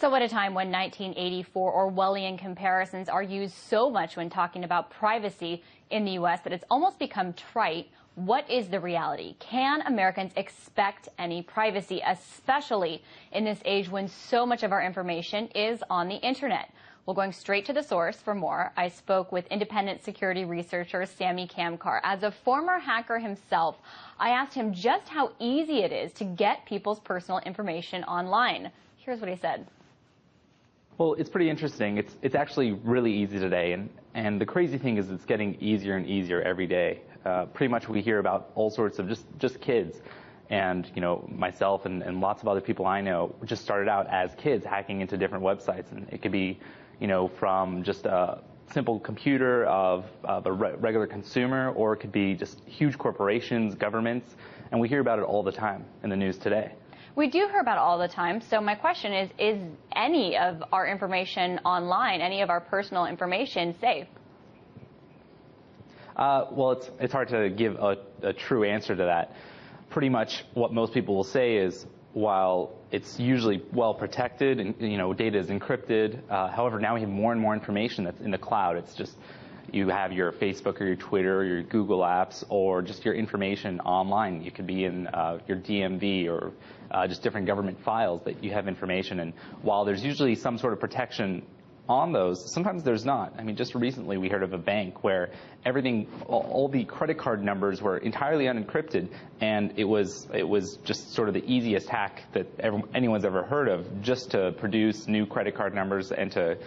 So at a time when 1984 Orwellian comparisons are used so much when talking about privacy in the U.S. that it's almost become trite, what is the reality? Can Americans expect any privacy, especially in this age when so much of our information is on the internet? Well, going straight to the source for more, I spoke with independent security researcher Sami Kamkar. As a former hacker himself, I asked him just how easy it is to get people's personal information online. Here's what he said. Well, it's pretty interesting. It's actually really easy today, and the crazy thing is it's getting easier and easier every day. Pretty much we hear about all sorts of just kids. And, you know, myself and lots of other people I know just started out as kids hacking into different websites. And it could be, you know, from just a simple computer of a regular consumer, or it could be just huge corporations, governments. And we hear about it all the time in the news today. We do hear about it all the time. So my question is any of our information online, any of our personal information safe? Well, it's hard to give a true answer to that. Pretty much what most people will say is, while it's usually well protected and, you know, data is encrypted, however, now we have more and more information that's in the cloud. It's just you have your Facebook or your Twitter or your Google apps, or just your information online. You could be in your DMV or just different government files that you have information. And while there's usually some sort of protection on those, sometimes there's not. I mean, just recently we heard of a bank where everything, all the credit card numbers were entirely unencrypted, and it was just sort of the easiest hack that anyone's ever heard of, just to produce new credit card numbers and to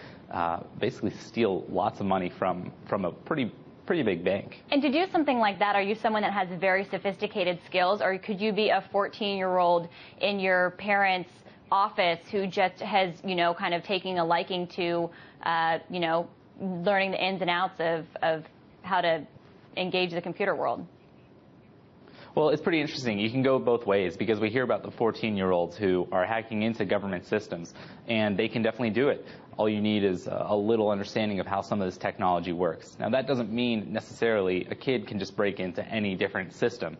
basically steal lots of money from a pretty big bank. And to do something like that, are you someone that has very sophisticated skills, or could you be a 14-year-old in your parents' office who just has, you know, kind of taking a liking to, you know, learning the ins and outs of how to engage the computer world? Well, it's pretty interesting. You can go both ways, because we hear about the 14-year-olds who are hacking into government systems, and they can definitely do it. All you need is a little understanding of how some of this technology works. Now, that doesn't mean necessarily a kid can just break into any different system.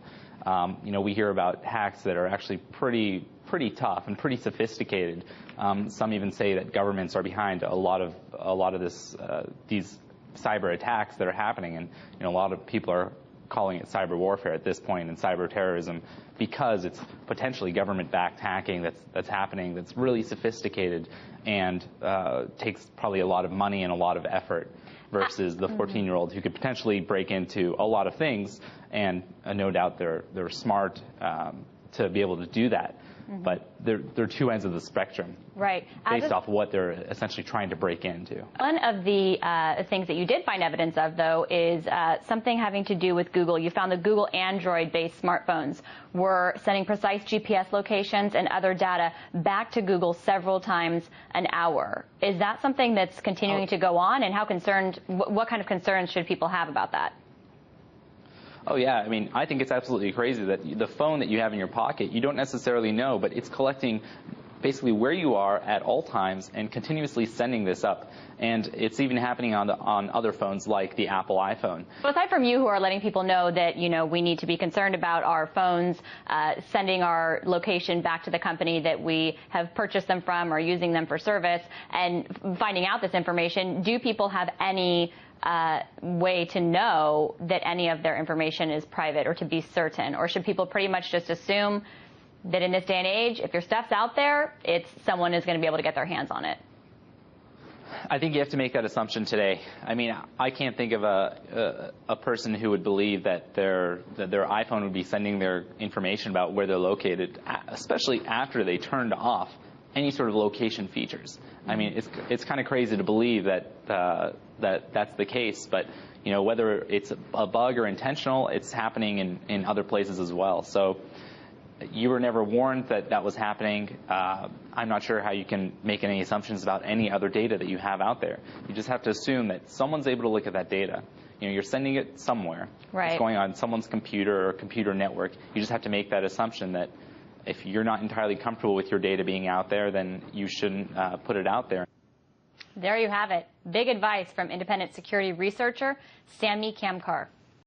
You know, we hear about hacks that are actually pretty tough and pretty sophisticated. Some even say that governments are behind a lot of these cyber attacks that are happening, and, you know, a lot of people are calling it cyber warfare at this point and cyber terrorism, because it's potentially government-backed hacking that's happening, that's really sophisticated and takes probably a lot of money and a lot of effort, versus the 14-year-olds who could potentially break into a lot of things, and no doubt they're smart to be able to do that. But they're two ends of the spectrum, right? Based off what they're essentially trying to break into. One of the things that you did find evidence of, though, is something having to do with Google. You found that Google Android-based smartphones were sending precise GPS locations and other data back to Google several times an hour. Is that something that's continuing to go on, and what kind of concerns should people have about that? Oh, yeah. I mean, I think it's absolutely crazy that the phone that you have in your pocket, you don't necessarily know, but it's collecting basically where you are at all times and continuously sending this up. And it's even happening on other phones like the Apple iPhone. So aside from you who are letting people know that, you know, we need to be concerned about our phones sending our location back to the company that we have purchased them from or using them for service, and finding out this information, do people have any way to know that any of their information is private, or to be certain? Or should people pretty much just assume that in this day and age, if your stuff's out there, someone is going to be able to get their hands on it? I think you have to make that assumption today. I mean, I can't think of a person who would believe that their iPhone would be sending their information about where they're located, especially after they turned off any sort of location features. I mean, it's kind of crazy to believe that that's the case, but, you know, whether it's a bug or intentional, it's happening in other places as well. So you were never warned that that was happening. I'm not sure how you can make any assumptions about any other data that you have out there. You just have to assume that someone's able to look at that data. You know, you're sending it somewhere. Right. It's going on someone's computer or computer network. You just have to make that assumption that if you're not entirely comfortable with your data being out there, then you shouldn't put it out there. There you have it. Big advice from independent security researcher Sami Kamkar.